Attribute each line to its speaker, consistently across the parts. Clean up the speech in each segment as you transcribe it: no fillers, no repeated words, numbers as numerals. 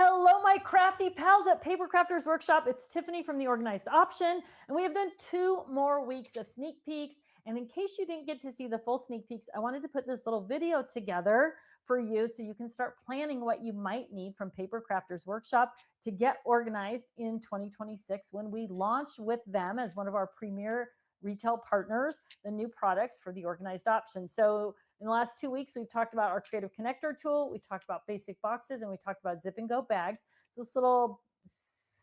Speaker 1: Hello, my crafty pals at Papercrafter's Workshop. It's Tiffany from The Organized Option, and we have done 2 more weeks of sneak peeks. And in case you didn't get to see the full sneak peeks, I wanted to put this little video together for you so you can start planning what you might need from Papercrafter's Workshop to get organized in 2026 when we launch with them as one of our premier retail partners, the new products for The Organized Option. So in the last 2 weeks, we've talked about our creative connector tool. We talked about basic boxes, and we talked about zip and go bags. This little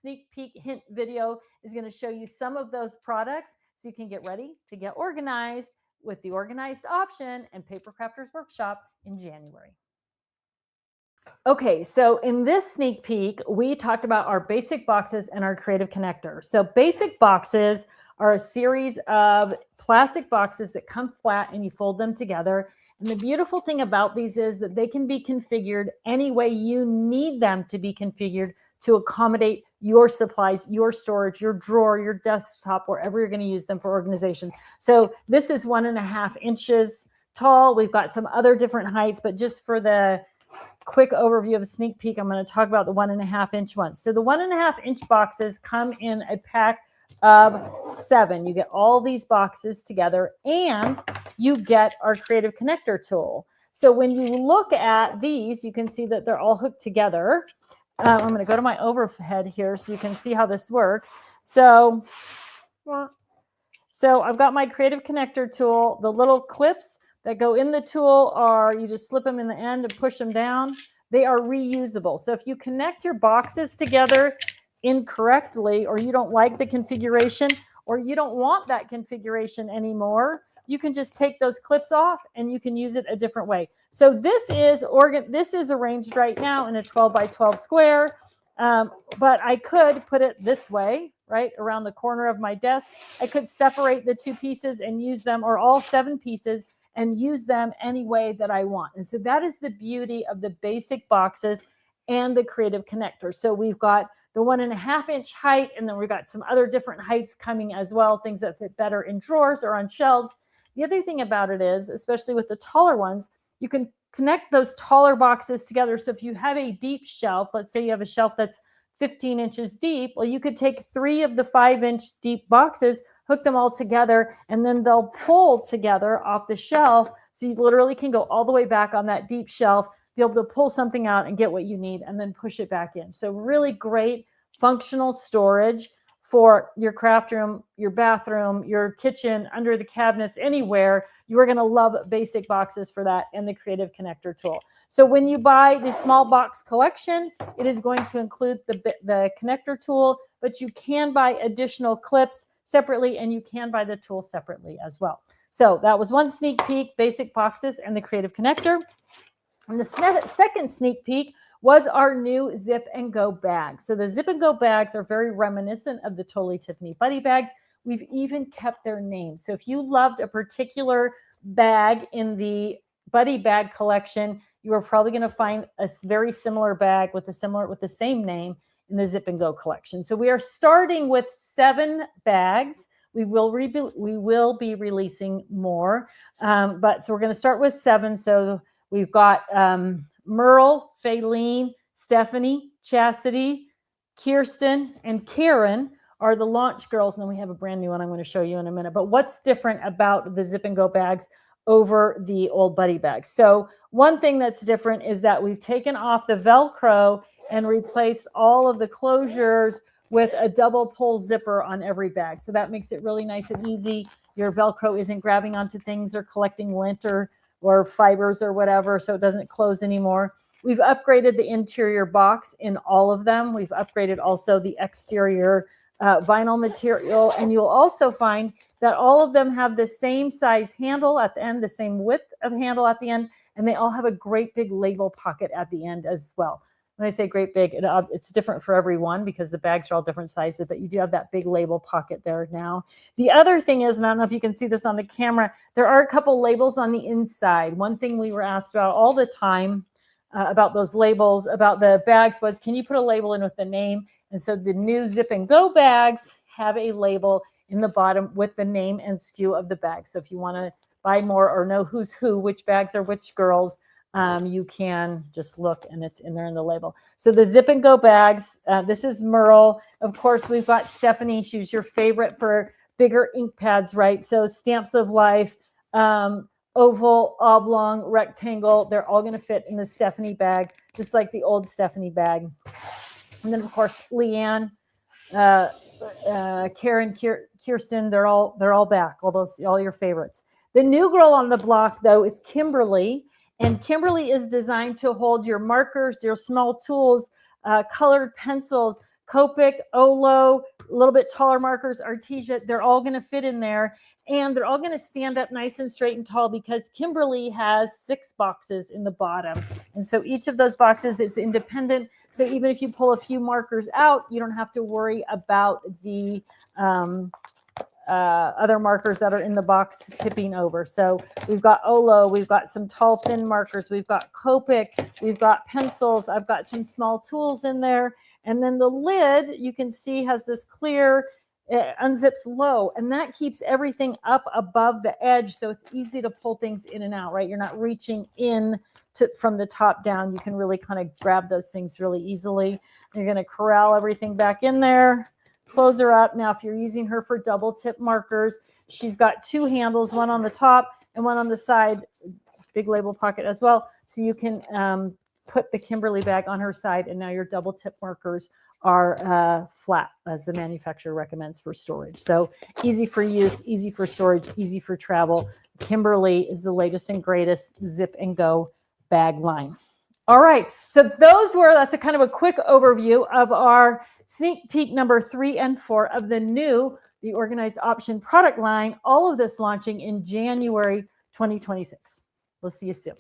Speaker 1: sneak peek hint video is going to show you some of those products so you can get ready to get organized with the Organized Option and Papercrafter's Workshop in January. Okay, so in this sneak peek, we talked about our basic boxes and our creative connector. So basic boxes are a series of plastic boxes that come flat and you fold them together. And the beautiful thing about these is that they can be configured any way you need them to be configured to accommodate your supplies, your storage, your drawer, your desktop, wherever you're going to use them for organization. So this is 1.5 inches tall. We've got some other different heights, but just for the quick overview of a sneak peek, I'm going to talk about the 1.5 inch ones. So the 1.5 inch boxes come in a pack of 7. You get all these boxes together and you get our creative connector tool. So when you look at these, you can see that they're all hooked together. I'm going to go to my overhead here so you can see how this works. So I've got my creative connector tool. The little clips that go in the tool are, you just slip them in the end and push them down. They are reusable. So if you connect your boxes together incorrectly, or you don't like the configuration, or you don't want that configuration anymore, you can just take those clips off and you can use it a different way. So this is arranged right now in a 12 by 12 square, but I could put it this way, right around the corner of my desk. I could separate the 2 pieces and use them, or all 7 pieces, and use them any way that I want. And so that is the beauty of the basic boxes and the creative connector. So we've got the 1.5 inch height, and then we've got some other different heights coming as well, things that fit better in drawers or on shelves. The other thing about it is, especially with the taller ones, you can connect those taller boxes together. So if you have a deep shelf, let's say you have a shelf that's 15 inches deep, well, you could take 3 of the 5-inch deep boxes, hook them all together, and then they'll pull together off the shelf. So you literally can go all the way back on that deep shelf, be able to pull something out and get what you need and then push it back in. So really great functional storage for your craft room, your bathroom, your kitchen, under the cabinets, anywhere. You are going to love basic boxes for that and the creative connector tool. So when you buy the small box collection, it is going to include the connector tool, but you can buy additional clips separately, and you can buy the tool separately as well. So that was one sneak peek, basic boxes and the creative connector. And the second sneak peek was our new zip and go bags. So the zip and go bags are very reminiscent of the Totally Tiffany buddy bags. We've even kept their name. So if you loved a particular bag in the buddy bag collection, you are probably going to find a very similar bag with the same name in the zip and go collection. So we are starting with 7 bags. We will be releasing more, but so we're going to start with 7. So we've got Merle, Faylene, Stephanie, Chasity, Kirsten, and Karen are the launch girls. And then we have a brand new one I'm going to show you in a minute. But what's different about the zip and go bags over the old buddy bags? So one thing that's different is that we've taken off the Velcro and replaced all of the closures with a double pull zipper on every bag. So that makes it really nice and easy. Your Velcro isn't grabbing onto things or collecting lint or fibers or whatever, so it doesn't close anymore. We've upgraded the interior box in all of them. We've upgraded also the exterior vinyl material, and you'll also find that all of them have the same size handle at the end, the same width of handle at the end, and they all have a great big label pocket at the end as well. When I say great big, it's different for every one because the bags are all different sizes, but you do have that big label pocket there now. The other thing is, and I don't know if you can see this on the camera, there are a couple labels on the inside. One thing we were asked about all the time about those labels, about the bags, was, can you put a label in with the name? And so the new zip and go bags have a label in the bottom with the name and SKU of the bag. So if you want to buy more or know who's who, which bags are which girls, you can just look and it's in there in the label. So the Zip and Go bags, this is Merle. Of course, we've got Stephanie. She's your favorite for bigger ink pads, right? So Stamps of Life, oval, oblong, rectangle, they're all going to fit in the Stephanie bag, just like the old Stephanie bag. And then, of course, Leanne, Karen, Kirsten, they're all back, all your favorites. The new girl on the block, though, is Kimberly. And Kimberly is designed to hold your markers, your small tools, colored pencils, Copic, Olo, a little bit taller markers, Artesia. They're all going to fit in there. And they're all going to stand up nice and straight and tall because Kimberly has 6 boxes in the bottom. And so each of those boxes is independent. So even if you pull a few markers out, you don't have to worry about the other markers that are in the box tipping over. So we've got Olo, we've got some tall thin markers, we've got Copic, we've got pencils, I've got some small tools in there. And then the lid, you can see, has this clear, it unzips low, and that keeps everything up above the edge, so it's easy to pull things in and out, right? You're not reaching in from the top down. You can really kind of grab those things really easily. You're going to corral everything back in there. Close her up. Now, if you're using her for double tip markers, she's got 2 handles, one on the top and one on the side, big label pocket as well. So you can put the Kimberly bag on her side, and now your double tip markers are flat, as the manufacturer recommends for storage. So easy for use, easy for storage, easy for travel. Kimberly is the latest and greatest Zip and Go bag line. All right, so that's a kind of a quick overview of our sneak peek number 3 and 4 of the Organized Option product line, all of this launching in January 2026. We'll see you soon.